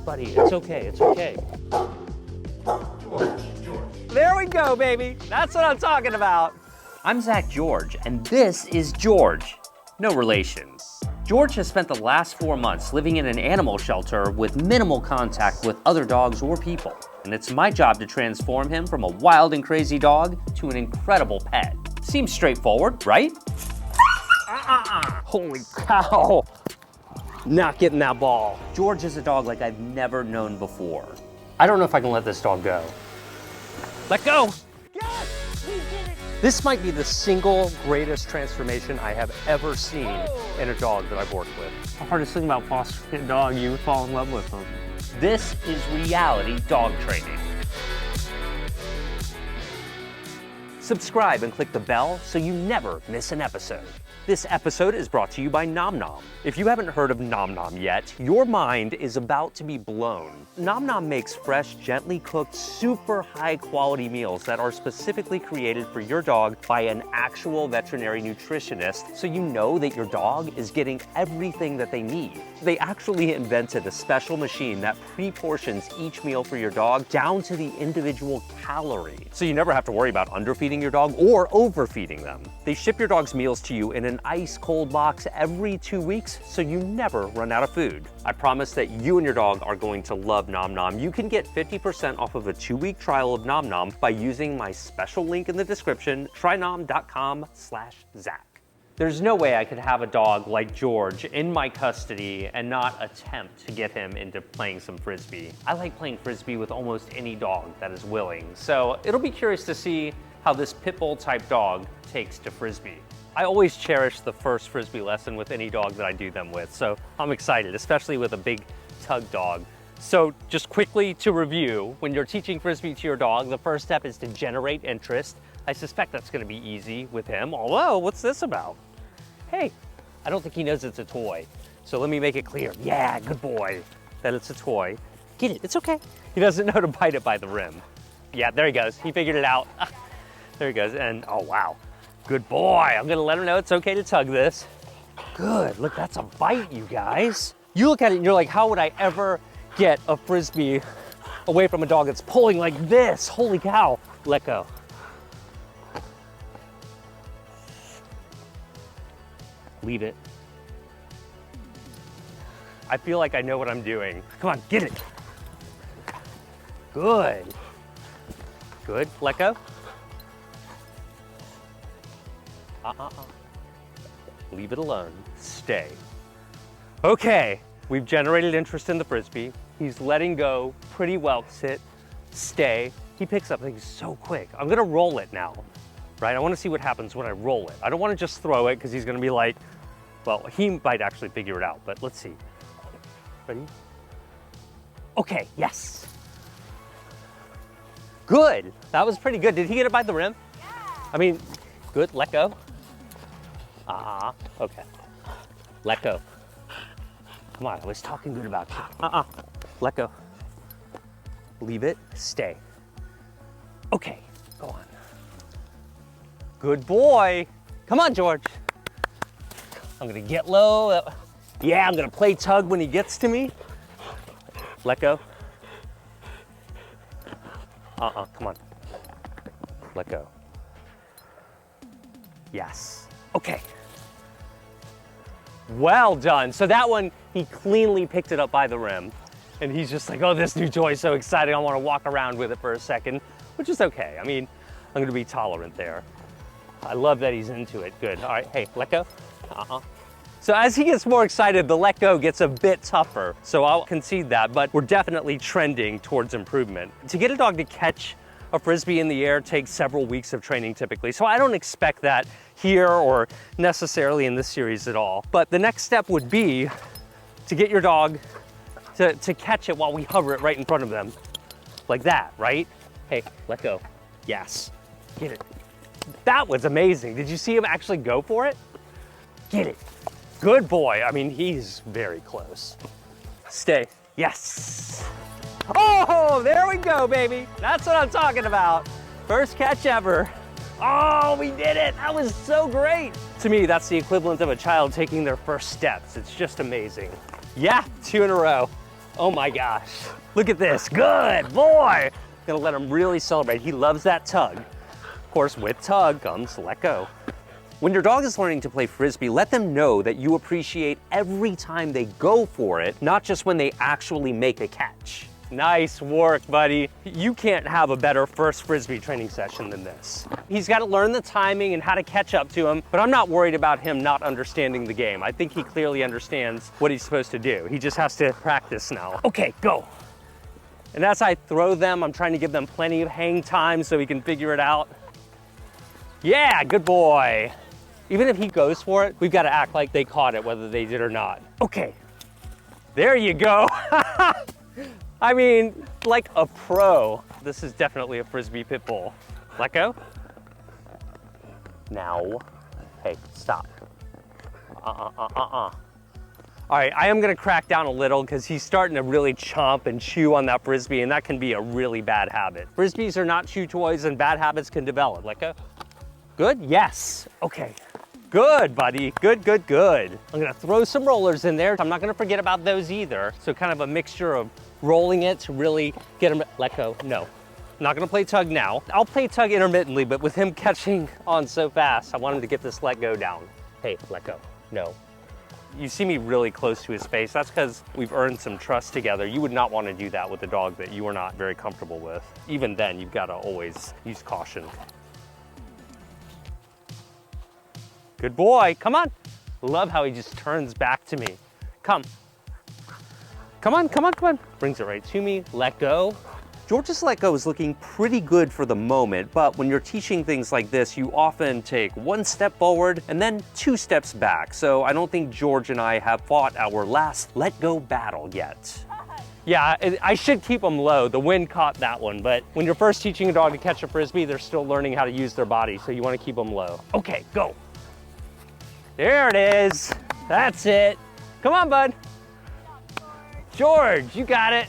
Buddy, it's okay, it's okay. There we go, baby. That's what I'm talking about. I'm Zach George, and this is George. No relation. George has spent the last 4 months living in an animal shelter with minimal contact with other dogs or people. And it's my job to transform him from a wild and crazy dog to an incredible pet. Seems straightforward, right? Holy cow. Not getting that ball. George is a dog like I've never known before. I don't know if I can let this dog go. Let go. Yes, we did it. This might be the single greatest transformation I have ever seen in a dog that I've worked with. The hardest thing about fostering a dog, you fall in love with them. This is reality dog training. Subscribe and click the bell so you never miss an episode. This episode is brought to you by Nom Nom. If you haven't heard of Nom Nom yet, your mind is about to be blown. Nom Nom makes fresh, gently cooked, super high quality meals that are specifically created for your dog by an actual veterinary nutritionist, so you know that your dog is getting everything that they need. They actually invented a special machine that pre-portions each meal for your dog down to the individual calorie. So you never have to worry about underfeeding your dog or overfeeding them. They ship your dog's meals to you in an ice cold box every 2 weeks, so you never run out of food. I promise that you and your dog are going to love Nom Nom. You can get 50% off of a 2-week trial of Nom Nom by using my special link in the description, trynom.com/Zach. There's no way I could have a dog like George in my custody and not attempt to get him into playing some Frisbee. I like playing Frisbee with almost any dog that is willing, so it'll be curious to see how this pit bull type dog takes to Frisbee. I always cherish the first Frisbee lesson with any dog that I do them with, so I'm excited, especially with a big tug dog. So just quickly to review, when you're teaching Frisbee to your dog, the first step is to generate interest. I suspect that's gonna be easy with him, although what's this about? Hey, I don't think he knows it's a toy. So let me make it clear. Yeah, good boy, that it's a toy. Get it, it's okay. He doesn't know to bite it by the rim. Yeah, there he goes, he figured it out. There he goes, and oh wow. Good boy, I'm gonna let him know it's okay to tug this. Good, look, that's a bite, you guys. You look at it and you're like, how would I ever get a Frisbee away from a dog that's pulling like this? Holy cow, let go. Leave it. I feel like I know what I'm doing. Come on, get it. Good. Good, let go. Leave it alone, stay. Okay, we've generated interest in the Frisbee. He's letting go pretty well. Sit, stay. He picks up things so quick. I'm gonna roll it now, right? I wanna see what happens when I roll it. I don't wanna just throw it because he's gonna be like, well, he might actually figure it out, but let's see. Ready? Okay, yes. Good, that was pretty good. Did he get it by the rim? Yeah. I mean, good, let go. Okay. Let go. Come on, I was talking good about you. Let go. Leave it, stay. Okay, go on. Good boy. Come on, George. I'm gonna get low. Yeah, I'm gonna play tug when he gets to me. Let go. Come on. Let go. Yes. Okay. Well done. So that one, he cleanly picked it up by the rim. And he's just like, oh, this new toy is so exciting. I want to walk around with it for a second, which is okay. I mean, I'm going to be tolerant there. I love that he's into it. Good. All right. Hey, let go. So as he gets more excited, the let go gets a bit tougher. So I'll concede that, but we're definitely trending towards improvement. To get a dog to catch a Frisbee in the air takes several weeks of training typically. So I don't expect that here or necessarily in this series at all. But the next step would be to get your dog to catch it while we hover it right in front of them. Like that, right? Hey, let go. Yes, get it. That was amazing. Did you see him actually go for it? Get it. Good boy. I mean, he's very close. Stay. Yes. Oh, there we go, baby. That's what I'm talking about. First catch ever. Oh, we did it. That was so great. To me, that's the equivalent of a child taking their first steps. It's just amazing. Yeah, 2 in a row. Oh my gosh. Look at this. Good boy. Gonna let him really celebrate. He loves that tug. Of course, with tug comes let go. When your dog is learning to play Frisbee, let them know that you appreciate every time they go for it, not just when they actually make a catch. Nice work, buddy. You can't have a better first Frisbee training session than this. He's got to learn the timing and how to catch up to him, but I'm not worried about him not understanding the game. I think he clearly understands what he's supposed to do. He just has to practice now. Okay, go. And as I throw them, I'm trying to give them plenty of hang time so he can figure it out. Yeah, good boy. Even if he goes for it, we've got to act like they caught it, whether they did or not. Okay, there you go. I mean, like a pro. This is definitely a Frisbee pit bull. Let go. Now, hey, stop. All right, I am gonna crack down a little because he's starting to really chomp and chew on that Frisbee, and that can be a really bad habit. Frisbees are not chew toys and bad habits can develop. Let go. Good, yes, okay. Good, buddy, good, good, good. I'm gonna throw some rollers in there. I'm not gonna forget about those either. So kind of a mixture of rolling it to really get him, let go, no. I'm not gonna play tug now. I'll play tug intermittently, but with him catching on so fast, I want him to get this let go down. Hey, let go, no. You see me really close to his face. That's because we've earned some trust together. You would not want to do that with a dog that you are not very comfortable with. Even then, you've got to always use caution. Good boy, come on. Love how he just turns back to me. Come. Come on, come on, come on. Brings it right to me, let go. George's let go is looking pretty good for the moment, but when you're teaching things like this, you often take one step forward and then 2 steps back. So I don't think George and I have fought our last let go battle yet. Yeah, I should keep them low. The wind caught that one, but when you're first teaching a dog to catch a Frisbee, they're still learning how to use their body, so you want to keep them low. Okay, go. There it is. That's it. Come on, bud. George, you got it.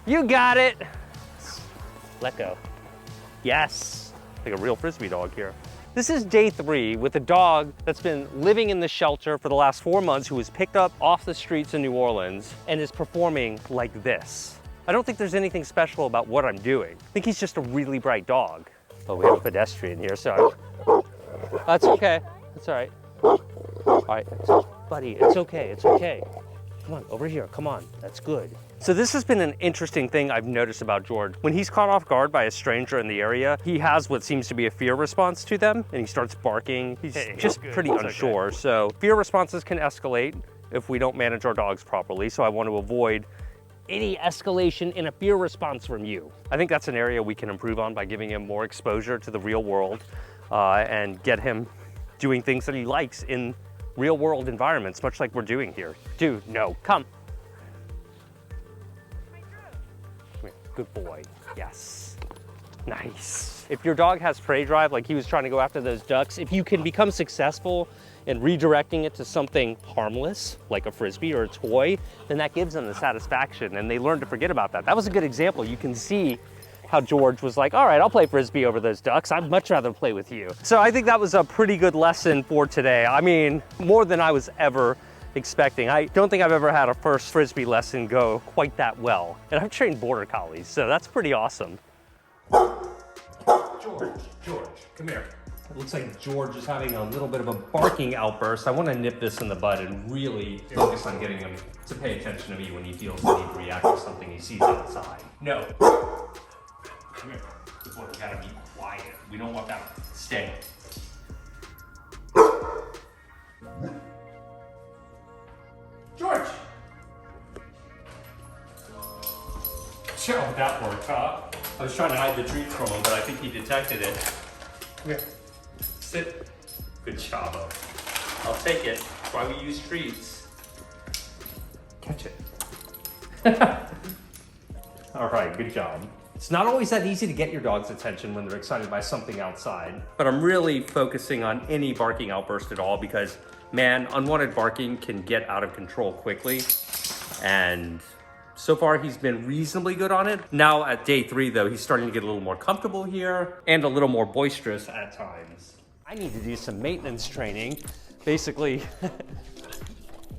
You got it. Let go. Yes. Like a real Frisbee dog here. This is day 3 with a dog that's been living in the shelter for the last 4 months, who was picked up off the streets in New Orleans and is performing like this. I don't think there's anything special about what I'm doing. I think he's just a really bright dog. Oh, we have a pedestrian here, so that's okay. That's all right. All right, buddy, it's okay, it's okay. Come on, over here, come on, that's good. So this has been an interesting thing I've noticed about George. When he's caught off guard by a stranger in the area, he has what seems to be a fear response to them, and he starts barking. He's just pretty unsure. Okay. So fear responses can escalate if we don't manage our dogs properly, so I want to avoid any escalation in a fear response from you. I think that's an area we can improve on by giving him more exposure to the real world and get him doing things that he likes in real world environments, much like we're doing here. Dude, no, come. Good boy, yes. Nice. If your dog has prey drive, like he was trying to go after those ducks, if you can become successful in redirecting it to something harmless, like a Frisbee or a toy, then that gives them the satisfaction and they learn to forget about that. That was a good example. You can see how George was like, all right, I'll play Frisbee over those ducks. I'd much rather play with you. So I think that was a pretty good lesson for today. I mean, more than I was ever expecting. I don't think I've ever had a first Frisbee lesson go quite that well. And I've trained Border Collies, so that's pretty awesome. George, come here. It looks like George is having a little bit of a barking outburst. I want to nip this in the bud and really focus on getting him to pay attention to me when he feels the need to react to something he sees outside. No. Come here. Good boy, we gotta be quiet. We don't want that. Stay. George! Oh, that worked, huh? I was trying to hide the treat from him, but I think he detected it. Come here. Sit. Good job. I'll take it. That's why we use treats. Catch it. All right, good job. It's not always that easy to get your dog's attention when they're excited by something outside, but I'm really focusing on any barking outburst at all because, man, unwanted barking can get out of control quickly. And so far, he's been reasonably good on it. Now at day 3, though, he's starting to get a little more comfortable here and a little more boisterous at times. I need to do some maintenance training. Basically,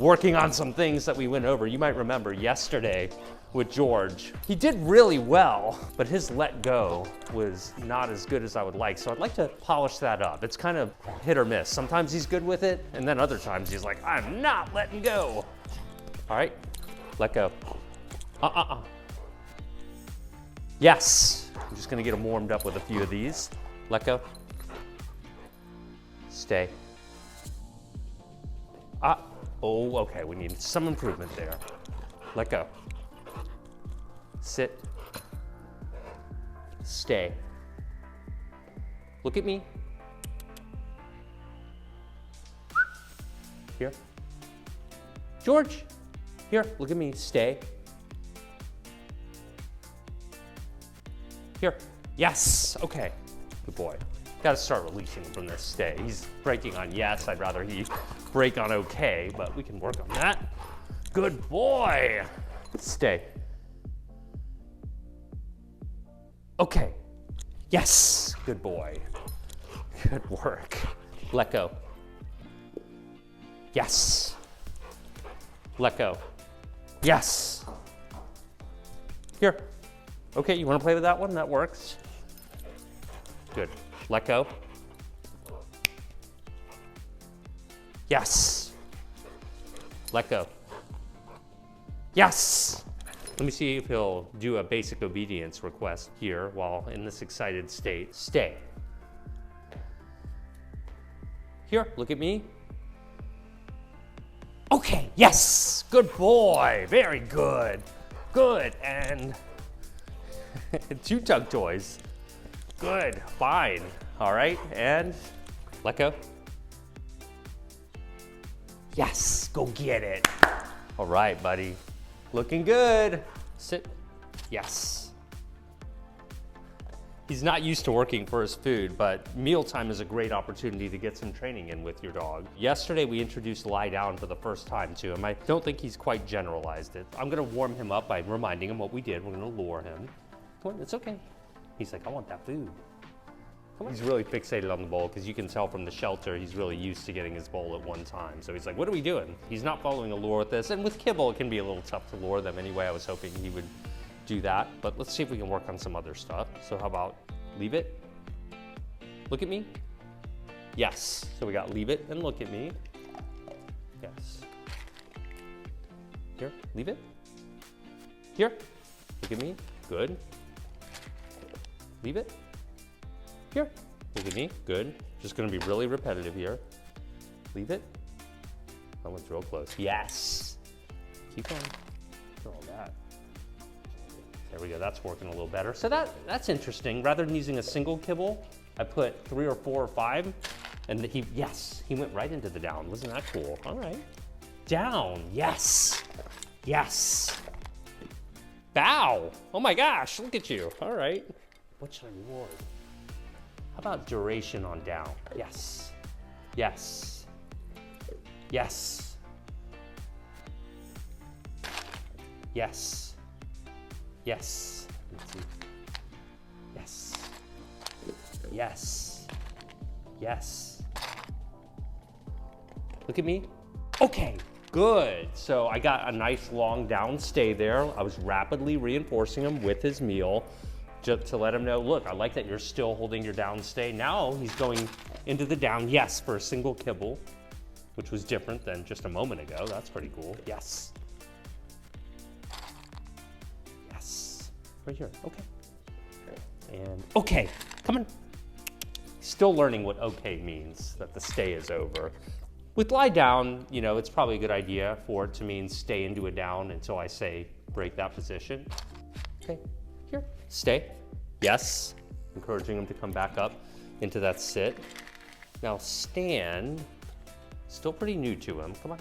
working on some things that we went over. You might remember yesterday with George. He did really well, but his let go was not as good as I would like. So I'd like to polish that up. It's kind of hit or miss. Sometimes he's good with it, and then other times he's like, I'm not letting go. All right, let go. Yes, I'm just gonna get him warmed up with a few of these. Let go. Stay. Oh, okay, we need some improvement there. Let go. Sit. Stay. Look at me. Here. George, here, look at me, stay. Here, yes, okay, good boy. Gotta start releasing him from this stay. He's breaking on yes, I'd rather he break on okay, but we can work on that. Good boy. Stay. Okay, yes, good boy. Good work. Let go. Yes. Let go. Yes. Here. Okay, you wanna play with that one? That works. Good. Let go. Yes. Let go. Yes. Let me see if he'll do a basic obedience request here while in this excited state. Stay. Here, look at me. Okay, yes, good boy, very good. Good, and 2 tug toys. Good, fine. All right, and let go. Yes, go get it. All right, buddy. Looking good. Sit. Yes. He's not used to working for his food, but mealtime is a great opportunity to get some training in with your dog. Yesterday, we introduced lie down for the first time to him. I don't think he's quite generalized it. I'm gonna warm him up by reminding him what we did. We're gonna lure him. Come on, it's okay. He's like, I want that food. Come on. He's really fixated on the bowl because you can tell from the shelter he's really used to getting his bowl at one time. So he's like, what are we doing? He's not following a lure with this. And with kibble, it can be a little tough to lure them anyway. I was hoping he would do that, but let's see if we can work on some other stuff. So how about leave it? Look at me. Yes. So we got leave it and look at me. Yes. Here, leave it. Here, look at me. Good. Leave it. Here, look at me. Good. Just gonna be really repetitive here. Leave it. That one's real close. Yes. Keep going. Look at all that. There we go, that's working a little better. So that's interesting. Rather than using a single kibble, I put 3 or 4 or 5, and he went right into the down. Wasn't that cool? All right. Down, yes, yes. Bow, oh my gosh, look at you. All right, what should I reward? How about duration on down? Yes, yes, yes, yes. Yes. Let's see. Yes. Yes. Yes. Look at me. Okay, good. So I got a nice long down stay there. I was rapidly reinforcing him with his meal just to let him know, look, I like that you're still holding your down stay. Now he's going into the down, yes, for a single kibble, which was different than just a moment ago. That's pretty cool. Yes. Right here, okay. And okay, come on. Still learning what okay means, that the stay is over. With lie down, you know, it's probably a good idea for it to mean stay into a down until I say break that position. Okay, here, stay. Yes, encouraging him to come back up into that sit. Now stand, still pretty new to him, come on.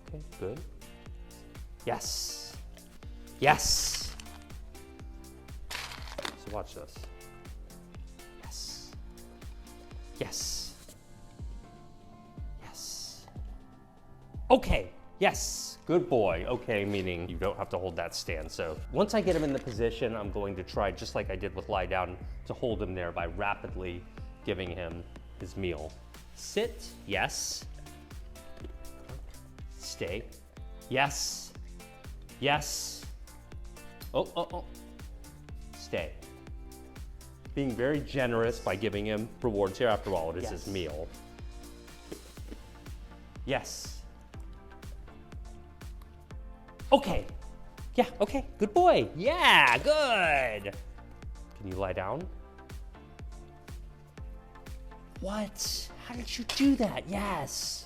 Okay, good. Yes, yes. So watch this. Yes. Yes. Yes. Okay. Yes. Good boy. Okay, meaning you don't have to hold that stand. So once I get him in the position, I'm going to try, just like I did with lie down, to hold him there by rapidly giving him his meal. Sit. Yes. Stay. Yes. Yes. Oh. Stay. Being very generous by giving him rewards here. After all, it is his meal. Yes. Okay. Yeah, okay. Good boy. Yeah, good. Can you lie down? What? How did you do that? Yes.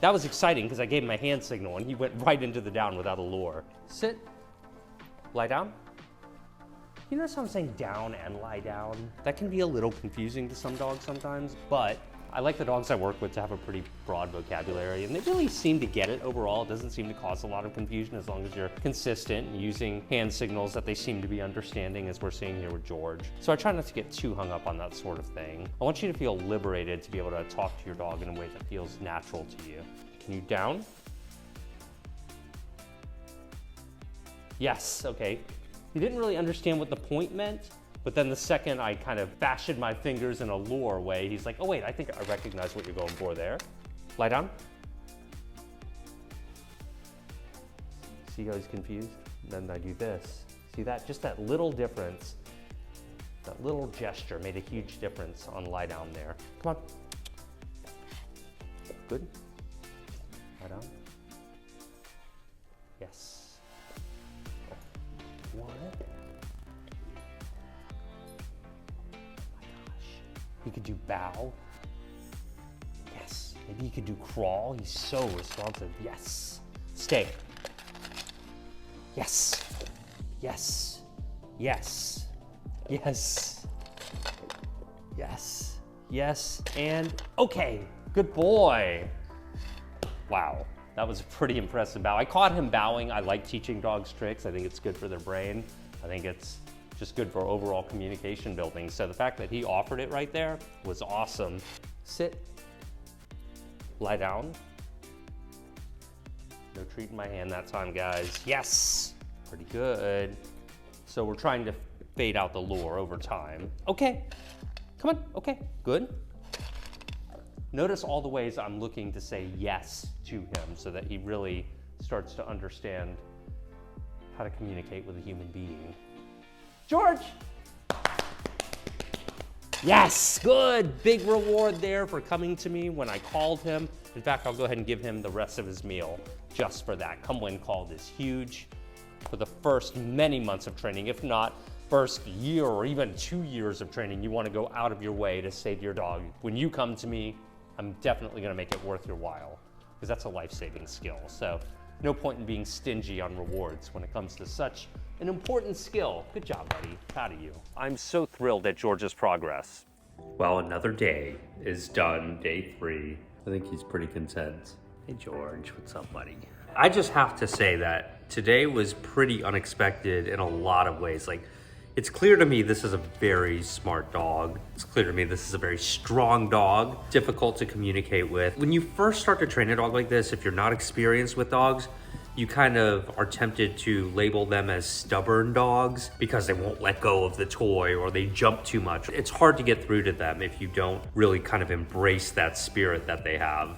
That was exciting because I gave him my hand signal and he went right into the down without a lure. Sit. Lie down. You notice how I'm saying down and lie down? That can be a little confusing to some dogs sometimes, but I like the dogs I work with to have a pretty broad vocabulary, and they really seem to get it overall. It doesn't seem to cause a lot of confusion as long as you're consistent and using hand signals that they seem to be understanding, as we're seeing here with George. So I try not to get too hung up on that sort of thing. I want you to feel liberated to be able to talk to your dog in a way that feels natural to you. Can you down? Yes, okay. He didn't really understand what the point meant, but then the second I kind of fashioned my fingers in a lure way, he's like, oh wait, I think I recognize what you're going for there. Lie down. See how he's confused? Then I do this. See that? Just that little difference, that little gesture made a huge difference on lie down there. Come on. Good. Lie down. Yes. What? He could do bow. Yes. Maybe he could do crawl. He's so responsive. Yes. Stay. Yes. Yes. Yes. Yes. Yes. Yes. And okay. Good boy. Wow. That was a pretty impressive bow. I caught him bowing. I like teaching dogs tricks. I think it's good for their brain. I think it's just good for overall communication building. So the fact that he offered it right there was awesome. Sit. Lie down. No treat in my hand that time, guys. Yes. Pretty good. So we're trying to fade out the lure over time. Okay. Come on. Okay. Good. Notice all the ways I'm looking to say yes to him so that he really starts to understand how to communicate with a human being. George! Yes, good. Big reward there for coming to me when I called him. In fact, I'll go ahead and give him the rest of his meal just for that. Come when called is huge. For the first many months of training, if not first year or even 2 years of training, you want to go out of your way to say to your dog, when you come to me, I'm definitely going to make it worth your while, because that's a life-saving skill. So no point in being stingy on rewards when it comes to such an important skill. Good job, buddy. Proud of you. I'm so thrilled at George's progress. Well, another day is done, day 3. I think he's pretty content. Hey, George, what's up, buddy? I just have to say that today was pretty unexpected in a lot of ways. Like, it's clear to me this is a very smart dog. It's clear to me this is a very strong dog, difficult to communicate with. When you first start to train a dog like this, if you're not experienced with dogs, you kind of are tempted to label them as stubborn dogs because they won't let go of the toy or they jump too much. It's hard to get through to them if you don't really kind of embrace that spirit that they have.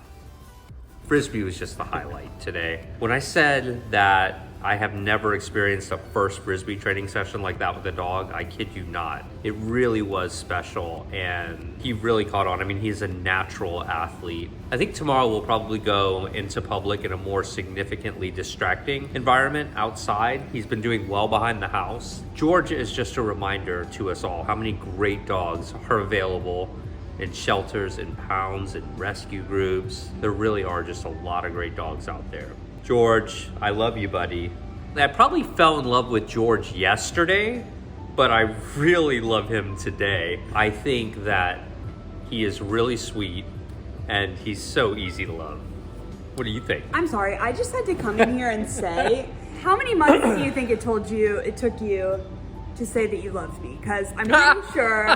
Frisbee was just the highlight today. When I said that I have never experienced a first Frisbee training session like that with a dog, I kid you not. It really was special and he really caught on. I mean, he's a natural athlete. I think tomorrow we'll probably go into public in a more significantly distracting environment outside. He's been doing well behind the house. George is just a reminder to us all how many great dogs are available in shelters, in pounds, in rescue groups. There really are just a lot of great dogs out there. George, I love you, buddy. I probably fell in love with George yesterday, but I really love him today. I think that he is really sweet and he's so easy to love. What do you think? I'm sorry, I just had to come in here and say, how many months do you think it took you to say that you loved me? Because I'm pretty sure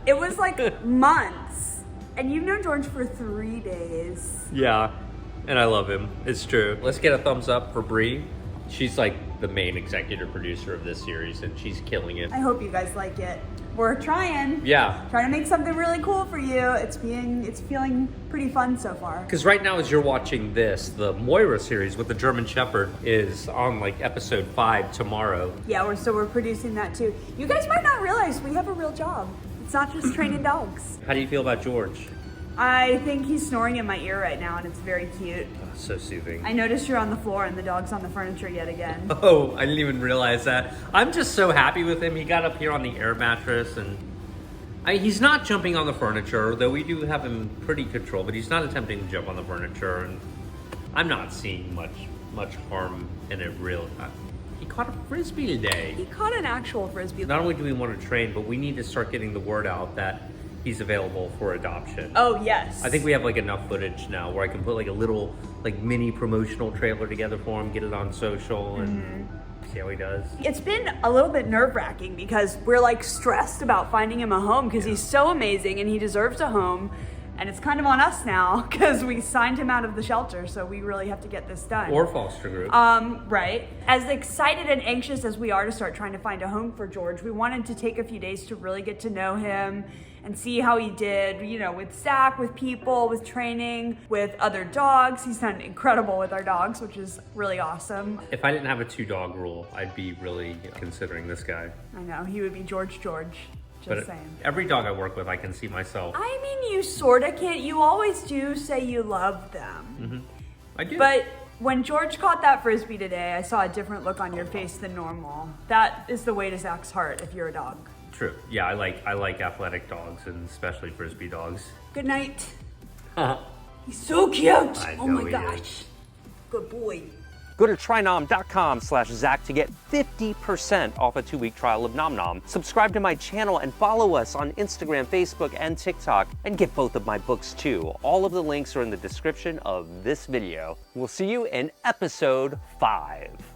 it was like months. And you've known George for 3 days. Yeah. And I love him. It's true. Let's get a thumbs up for Bree. She's like the main executive producer of this series and she's killing it. I hope you guys like it. we're trying. Yeah. Trying to make something really cool for you. It's feeling pretty fun so far. Because right now, as you're watching this, the Moira series with the German Shepherd is on like episode 5 tomorrow. Yeah, we're producing that too. You guys might not realize we have a real job. It's not just training dogs. How do you feel about George? I think he's snoring in my ear right now, and it's very cute. Oh, so soothing. I noticed you're on the floor and the dog's on the furniture yet again. Oh, I didn't even realize that. I'm just so happy with him. He got up here on the air mattress, and he's not jumping on the furniture, though we do have him pretty controlled, but he's not attempting to jump on the furniture, and I'm not seeing much harm in it, really. He caught a Frisbee today. He caught an actual Frisbee. Not only do we want to train, but we need to start getting the word out that he's available for adoption. Oh, yes. I think we have like enough footage now where I can put like a little like mini promotional trailer together for him, get it on social, and see how he does. It's been a little bit nerve-wracking because we're like stressed about finding him a home because he's so amazing and he deserves a home. And it's kind of on us now because we signed him out of the shelter, so we really have to get this done. Or foster group. Right. As excited and anxious as we are to start trying to find a home for George, we wanted to take a few days to really get to know him and see how he did, you know, with Zach, with people, with training, with other dogs. He's done incredible with our dogs, which is really awesome. If I didn't have a 2-dog rule, I'd be really considering this guy. I know, he would be George. Just saying. Every dog I work with, I can see myself. I mean, you sorta can't. You always do say you love them. I do. But when George caught that Frisbee today, I saw a different look on your face than normal. That is the way to Zach's heart if you're a dog. True. Yeah, I like athletic dogs, and especially Frisbee dogs. Good night. He's so cute. I Oh know my he gosh. is. Good boy. Go to trynom.com/Zach to get 50% off a 2-week trial of Nom Nom. Subscribe to my channel and follow us on Instagram, Facebook, and TikTok. And get both of my books too. All of the links are in the description of this video. We'll see you in episode 5.